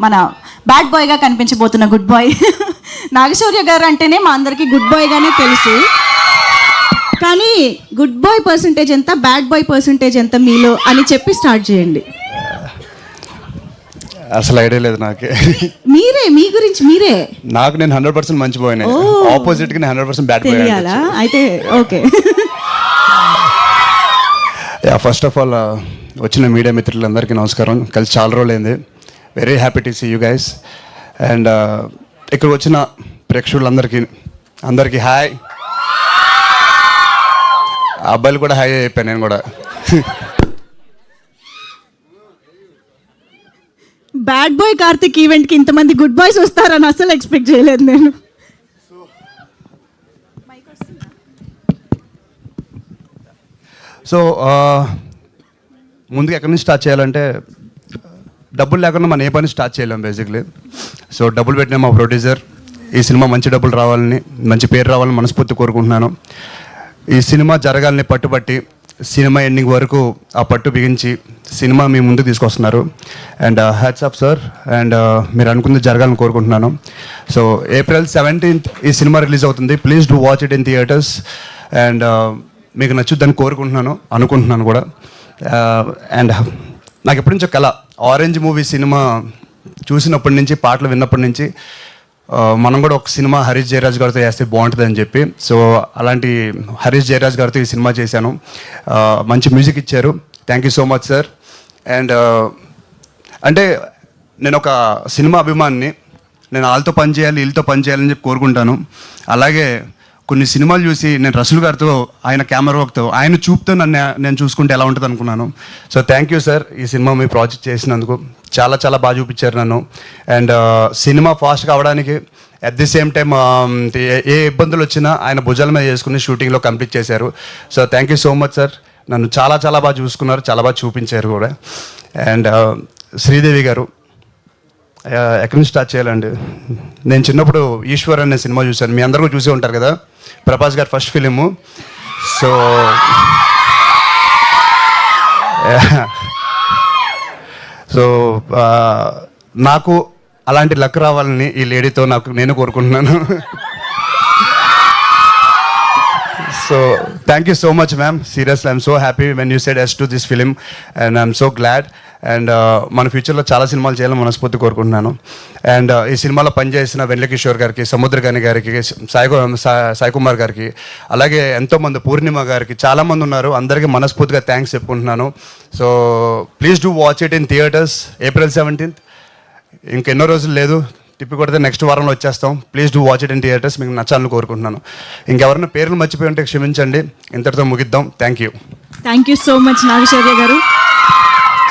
మన bad బాయ్గా కనిపించబోతున్న good bye Naga Shaurya గారు అంటేనే మా అందరికీ గుడ్ బాయ్గానే తెలుసు. కానీ గుడ్ బాయ్ పర్సంటేజ్ ఎంత, బ్యాడ్ బాయ్ పర్సంటేజ్ ఎంత మీలో అని చెప్పి స్టార్ట్ చేయండి. అసలు ఐడియా లేదు నాకే. మీరే మీ గురించి మీరే. నాకు నేను 100% మంచి బాయ్, ఆపోజిట్ కి 100% బ్యాడ్ బాయ్ తెలియాలా అయితే? ఓకే. ఫస్ట్ ఆఫ్ ఆల్ వచ్చిన మీడియా మిత్రులందరికీ నమస్కారం. కలిసి చాలా రోజులైంది. Very happy to see you guys. And ఇక్కడ వచ్చిన ప్రేక్షకులందరికీ హాయ్. అబ్బాయిలు కూడా హాయ్ అయిపోయాను నేను కూడా. బ్యాడ్ బాయ్ కార్తిక్ ఈవెంట్కి ఇంతమంది గుడ్ బాయ్స్ వస్తారని అసలు ఎక్స్పెక్ట్ చేయలేదు నేను. సో ముందుగా ఎక్కడి నుంచి స్టార్ట్ చేయాలంటే, డబ్బులు లేకుండా మనం ఏ పని స్టార్ట్ చేయలేం బేసిక్లీ. సో డబ్బులు పెట్టిన మా ప్రొడ్యూసర్ ఈ సినిమా మంచి డబ్బులు రావాలని, మంచి పేరు రావాలని మనస్ఫూర్తి కోరుకుంటున్నాను. ఈ సినిమా జరగాలని పట్టుబట్టి సినిమా ఎండింగ్ వరకు ఆ పట్టు బిగించి సినిమా మీ ముందుకు తీసుకొస్తున్నారు. And hats off sir. And మీరు అనుకుంది జరగాలని కోరుకుంటున్నాను. సో April 17th ఈ సినిమా రిలీజ్ అవుతుంది. Please do watch it in theatres. And మీకు నచ్చుద్దని అనుకుంటున్నాను కూడా. అండ్ నాకు ఎప్పటి నుంచో కళ, ఆరెంజ్ మూవీ సినిమా చూసినప్పటి నుంచి, పాటలు విన్నప్పటి నుంచి మనం కూడా ఒక సినిమా హరీష్ జయరాజ్ గారితో చేస్తే బాగుంటుంది అని చెప్పి, సో అలాంటి హరీష్ జయరాజ్ గారితో ఈ సినిమా చేశాను. మంచి మ్యూజిక్ ఇచ్చారు. Thank you so much sir. And అంటే నేను ఒక సినిమా అభిమానిని. నేను వాళ్ళతో పనిచేయాలి, వీళ్ళతో పనిచేయాలని చెప్పి కోరుకుంటాను. అలాగే కొన్ని సినిమాలు చూసి నేను రసూల్ గారితో, ఆయన కెమెరా వర్క్తో, ఆయన చూపుతో నేను చూసుకుంటే ఎలా ఉంటుంది అనుకున్నాను. సో థ్యాంక్ యూ సార్, ఈ సినిమా మీ ప్రాజెక్ట్ చేసినందుకు. చాలా చాలా బాగా చూపించారు నన్ను. అండ్ సినిమా ఫాస్ట్గా అవడానికి అట్ ది సేమ్ టైం ఏ ఇబ్బందులు వచ్చినా ఆయన భుజాల మీద చేసుకుని షూటింగ్లో కంప్లీట్ చేశారు. So thank you so much sir. నన్ను చాలా చాలా బాగా చూసుకున్నారు, చాలా బాగా చూపించారు కూడా. అండ్ శ్రీదేవి గారు, ఎక్కడి నుంచి స్టార్ట్ చేయాలండి? నేను చిన్నప్పుడు ఈశ్వర్ అనే సినిమా చూశాను. మీ అందరూ చూసే ఉంటారు కదా, ప్రభాస్ గారి ఫస్ట్ ఫిలిము. సో సో నాకు అలాంటి లక్ రావాలని ఈ లేడీతో నేను కోరుకుంటున్నాను. So thank you so much ma'am. Seriously I'm so happy when you said yes to this film and I'm so glad. And మన ఫ్యూచర్లో చాలా సినిమాలు చేయాలని మనస్ఫూర్తి కోరుకుంటున్నాను. అండ్ ఈ సినిమాలో పనిచేసిన వెంకటేశ్వర్ గారికి, సముద్రకాని గారికి, సాయి కుమార్ గారికి, అలాగే ఎంతోమంది, పూర్ణిమ గారికి, చాలామంది ఉన్నారు. అందరికీ మనస్ఫూర్తిగా థ్యాంక్స్ చెప్పుకుంటున్నాను. So please do watch it in theatres April 17th. ఇంకెన్నో రోజులు లేదు, తిప్పి కొడితే నెక్స్ట్ వారంలో వచ్చేస్తాం. Please do watch it in theatres. మీకు నచ్చాలని కోరుకుంటున్నాను. ఇంకెవరైనా పేర్లు మర్చిపోయి ఉంటే క్షమించండి. ఇంతటితో ముగిద్దాం. Thank you so much Naga Shaurya గారు.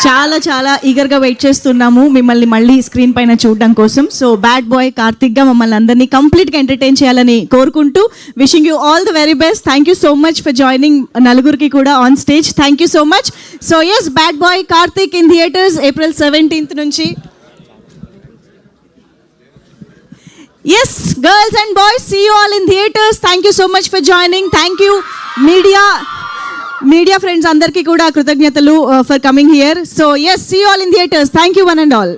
చాలా చాలా ఈగర్గా వెయిట్ చేస్తున్నాము మిమ్మల్ని మళ్ళీ స్క్రీన్ పైన చూడడం కోసం. సో బ్యాడ్ బాయ్ కార్తిక్గా మమ్మల్ని అందరినీ కంప్లీట్గా ఎంటర్టైన్ చేయాలని కోరుకుంటూ wishing you all the very best. Thank you so much for joining నలుగురికి కూడా on stage. Thank you so much. So yes, bad boy Karthik in theatres April 17th నుంచి. Yes, girls and boys, see you all in theaters. Thank you so much for joining. Thank you media friends andarki kuda krutajnatalu for coming here. So yes, see you all in theaters. Thank you one and all.